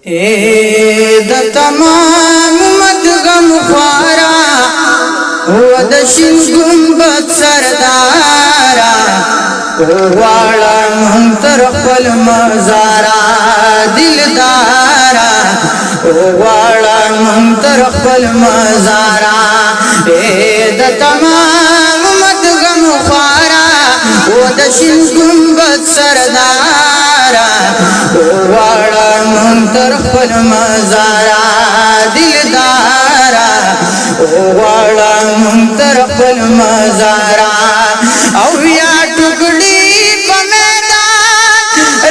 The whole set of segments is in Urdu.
د تمام مدغم خوارا و د شین گنبد سردارا واړه مونږ تر خپل مزارا دلدارا واړه مونږ تر خپل مزارا د تمام مدغم خوارا و د شین گنبد سردارا واړه مونږ تر خپل مزارا دلدارا واړه مونږ تر خپل مزارا او یا ټوکړي په میدان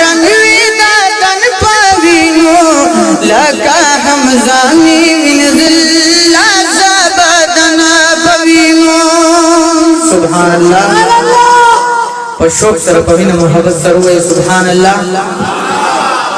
رنگوي د تن په وینو لکه حمزه مې وینځل زبدن په وینو سبحان الله په شوق سره په وینو محبت سره وایي سبحان الله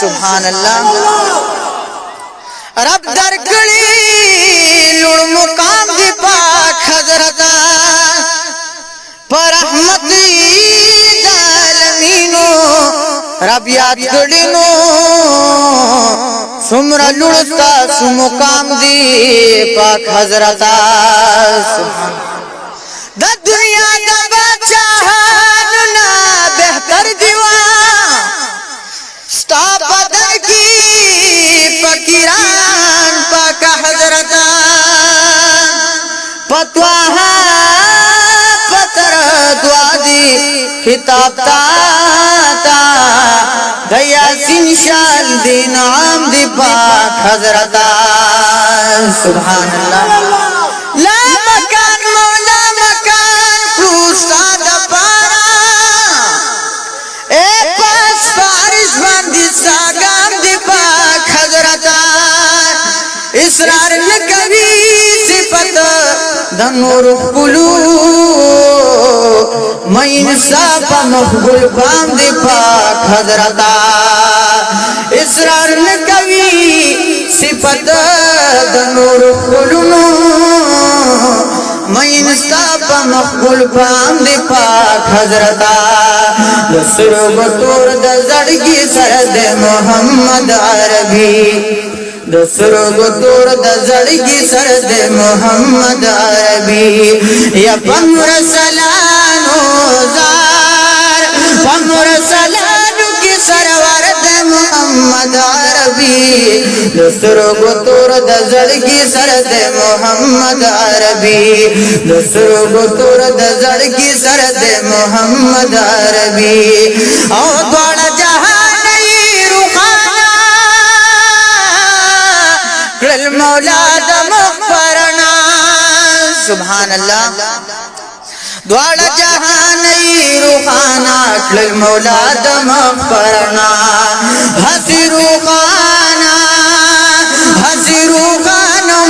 سبحان الله رب درکړي لوړ مقام دی پاک حضرت پر رحمت د عالمینو رب یاد کړي نو سمرا لړستا سو مقام دی پاک حضرت د دنیا د بادشاہانو نا بهتر دیوا ستا بدن کی فقیران پاک حضرت پتواها پتر دعا دی خطاب تا یاسین شال دی نعام دی پاک حضرت سبحان اللہ لا مکان مولا مکان کروستا دا پارا اے پاس فارش باندی ساگام دی پاک حضرت اسرار نکوی صفت دا نور قلو مین صاحب مقبول پام دی پاک حضرت اسرار نکوی صفت د نور قلونو مین صاحب مقبول پام دی پاک حضرت لسرو بطور د زړګي سره د محمد عربي دسرو گتور د زړګي سره د محمد عربي یا پنور سلانو زار پنور سلانو کی سرور د محمد عربي دسرو گتور د زړګي سره د محمد عربي دسرو گتور د زړګي سره د محمد عربي او دوړ جهان مولا د مغفرنا سبحان الله دوار جهان روحانا کل مولا د مغفرنا حسی روحانا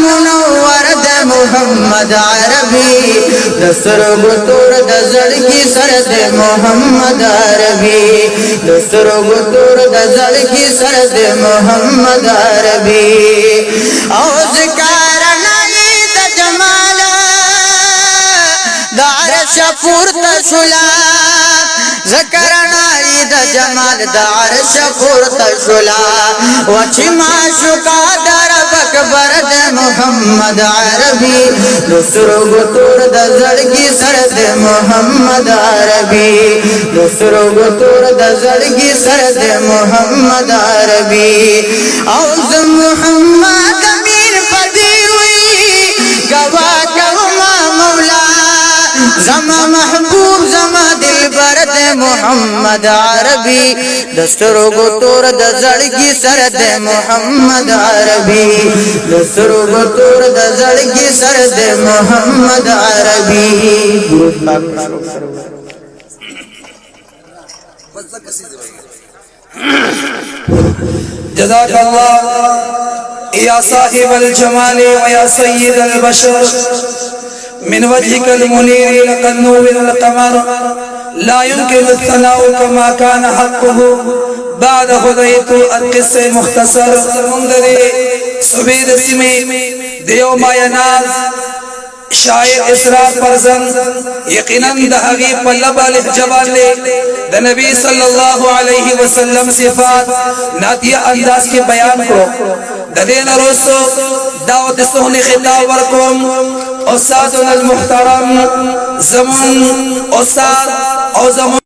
منور د محمد عربي دسر گتور د زړګي سره د محمد عربي دسر گتور د زړګي سره د محمد عربي او ذکر نای د جمال د عرش پورته شولا ذکر نای د جمال د عرش پورته شولا وچ ما شوکا در اکبر د محمد عربي دسر گتور د زړګي سره د محمد عربي دسر گتور د زړګي سره د محمد عربي او محمد امیر پدیوی گوا کوما مولا زما محبوب زما دلبر د محمد عربي دستر گتور د زړګي سره د محمد عربي دستر گتور د زړګي سره د محمد عربي جزاك الله يا صاحب الجمال ويا سيد البشر من وجهك المنير لقد نور القمر لا يمكن الثناء كما كان حقه بعد خذيت القصة مختصر منذري سبيد اسمي ديو ما يناز شاعر اسرار پرزن یقینا د هغه په لبا لهجبان له د نبی صلی الله علیه وسلم صفات ناتیه انداز کې بیان کو د دین رسو دعوت سهنی خطاب ورکوم استاد المحترم زمون استاد او زمون